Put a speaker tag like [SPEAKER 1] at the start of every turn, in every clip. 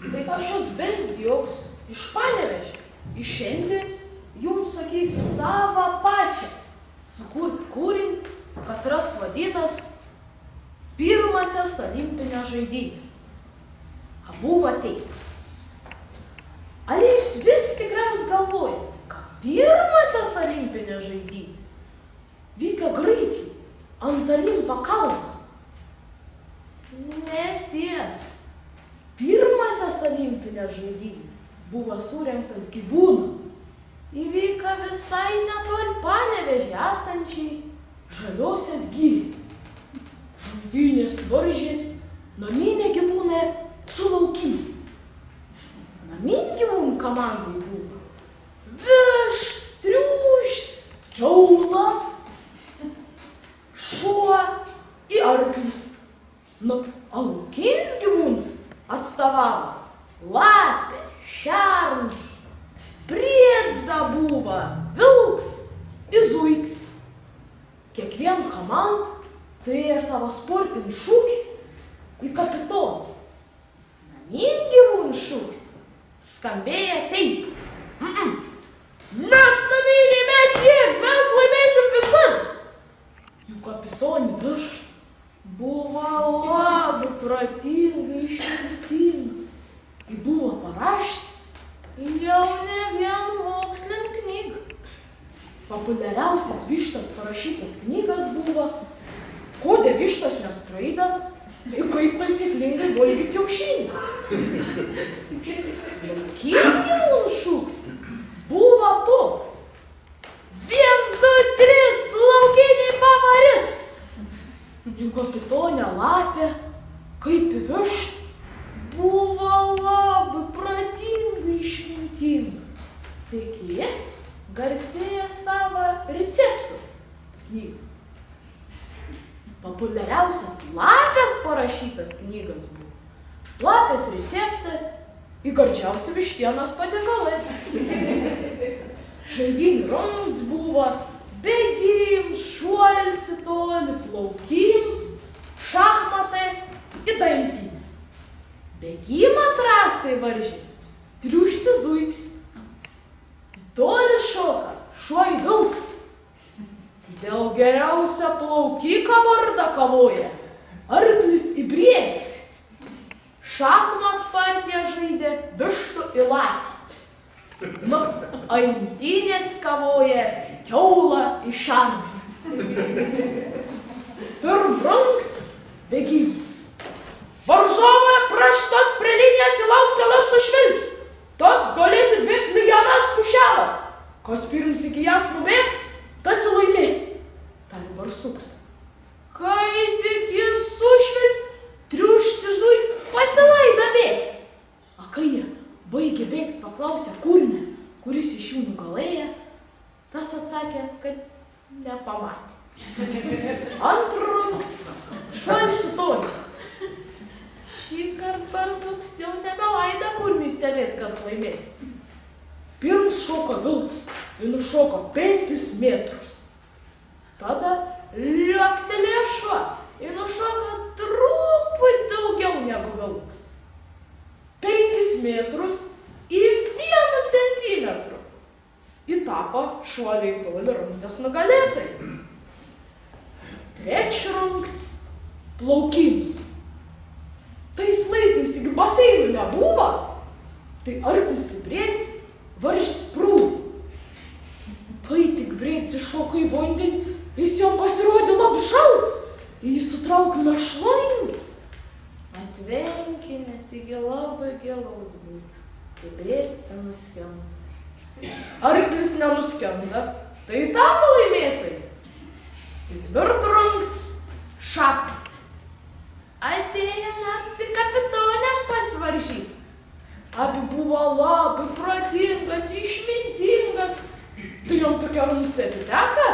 [SPEAKER 1] Tai aš jos Bezdioks iš Panevėžio. Šiandien jums sakys savo pačią. Sukurt kūrinį, katras vadinas pirmasias olimpinės žaidynės. Buvo taip. Ar jūs vis tikriausiai galvojate, kad pirmasias olimpinės žaidynės vyko Graikijai ant Olimpo kalno? Neties. Pirmasias olimpinės žaidynės buvo surengtas gyvūnų. Įvyko visai netoli Panevėžį esančiai Žaliosios giriai. Žaidynės varžėsi naminiai gyvūnai su laukiniais. Naminių gyvūnų komandai buvo višta, triušis, kiaula, šuo ir arklis. O laukinis gyvūnas atstovavo lapė, šernas, briedzda buvo, vilks ir zuiks. Kiekviena komanda turėjo savo sportinį šūkį į kapitoną. Naminių gyvūnų šūkis skambėjo taip. Mes naminiai, mes jėg, mes laimėsim visad. Jų kapitonė višta buvo labai protinga, išmintinga. Ji buvo parašiusi jau ne vieną mokslinę knygą. Populiariausias vištos parašytas knygas buvo Kodėl vištos neskraido ir kaip taisyklingai valgyti kiaušinius. Laukinių gyvūnų šūkis buvo toks. 1, 2, 3, laukiniai pavaris. Jų kapitonė lapė, kaip višta, buvo labai protinga, išmintinga. Tik ji garsėja savo receptų knygą. Populiariausias lapės parašytas knygas buvo Lapės receptai ir gardžiausi vištienos patiekalai. Žaidynių rungtys buvo bėgims, šuolis į tolį, plaukims, šachmatai ir dantinės. Bėgimo trasai varžėsi triušis ir zuiks. Į tolį šoka šuo ir vilks. Dėl geriausio plaukiko vardą kovoja arklis ir briedis. Šachmat partiją žaidė vištų ir lapė. O imtynės kovoja kiaula ir šernas. Pirm rungtis bėgimas. Varžovai praštot prie linijos į lauktelės sušvilps. Tad galės ir bėgti lyg jaunas pušelas. Kas pirms iki jas nubėgs, tas ir laimės. Tarė barsuks. Kai tik jis sušvilp, triušis ir zuiks pasilaido bėgti. O kai jie baigė bėgti, paklausė kūrinį, kuris iš jų nugalėjo, tas atsakė, kad nepamatė. Antrungtis šuolis į tolį. Šįkart barsuks jau nebelaida kurmiui stebėti, kas laimės. Pirms šoko vilks ir nušoko 5 metrus. Tada liuoktelėjo šuo ir nušoko truputį daugiau negu vilks. 5 metrus ir 1 centimetrų. Ji tapo šuoliai toli rungties nugalėtojai. Trečia rungtis plaukims. Tais laikais tik baseinų nebuvo, tai arklis ir briedis varžėsi prūdį. Kai tik briedis iššoko į vandenį, jis jam pasirodė labai šaltas ir jis sutraukė mešlainius. Atvenkinė, taigi labai gilaus būtų, kai briedis nuskendo. Arklis nenuskenda, tai tapo laimėtojai. 4 rungtis šachmatai. Atėjo net su kapitonėm pasivaržyti. Abi buvo labai protingas, išmintingas. Tai jom tokia rungtis atiteka,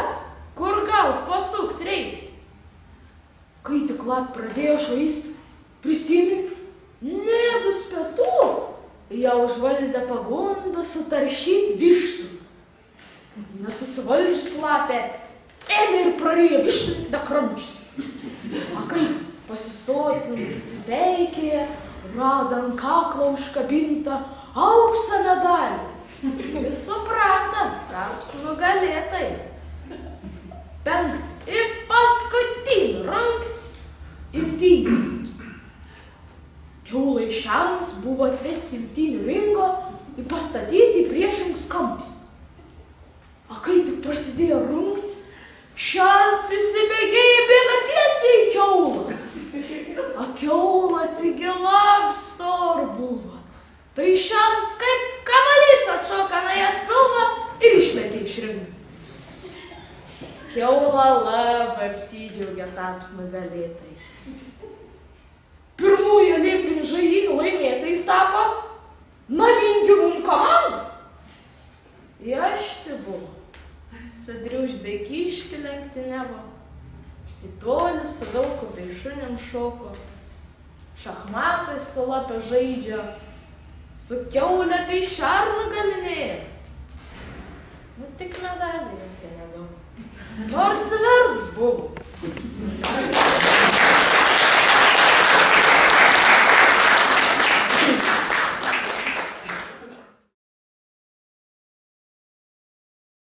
[SPEAKER 1] kur gal pasukti reikia. Kai tik lapė pradėjo žaisti, prisiminė, neėdus pietų, ją užvaldė pagunda sutaršyti vištų. Nesusivaldžius lapė, ėmė ir prarijo vištų nekramčius. O kai pasisotins, atsipeikė, rado ant kaklo užkabintą aukso medalį. Jis supranta, taps nugalėtai. 5. Ir paskutinį rungtis imtynės. Kiaulai šernas buvo atvesti imtynių ringo ir pastatyti į priešingus kampus. O kai tik prasidėjo rungtis, šernas įsibėgėjo bėga tiesiai į kiaulą. O kiaula taigi labsto ar buvo. Tai šernas kaip kamalys atšoka nuo jas pilną ir išmetė iš ringo. Kiaula labai apsidžiaugė, taps nugalėtai. Pirmųjų olimpinių žaidynių laimėtojais tapo naminių gyvūnų komanda. Jašti buvo. Sudriuž bei kiškį lenktyniavo. Į tolį su vilku bei šunim šoko. Šachmatai su lapė žaidžia. Su kiaulė bei šernu galinėjęs. Nu tik medalį jokia nebuvo. Nors verts buvo.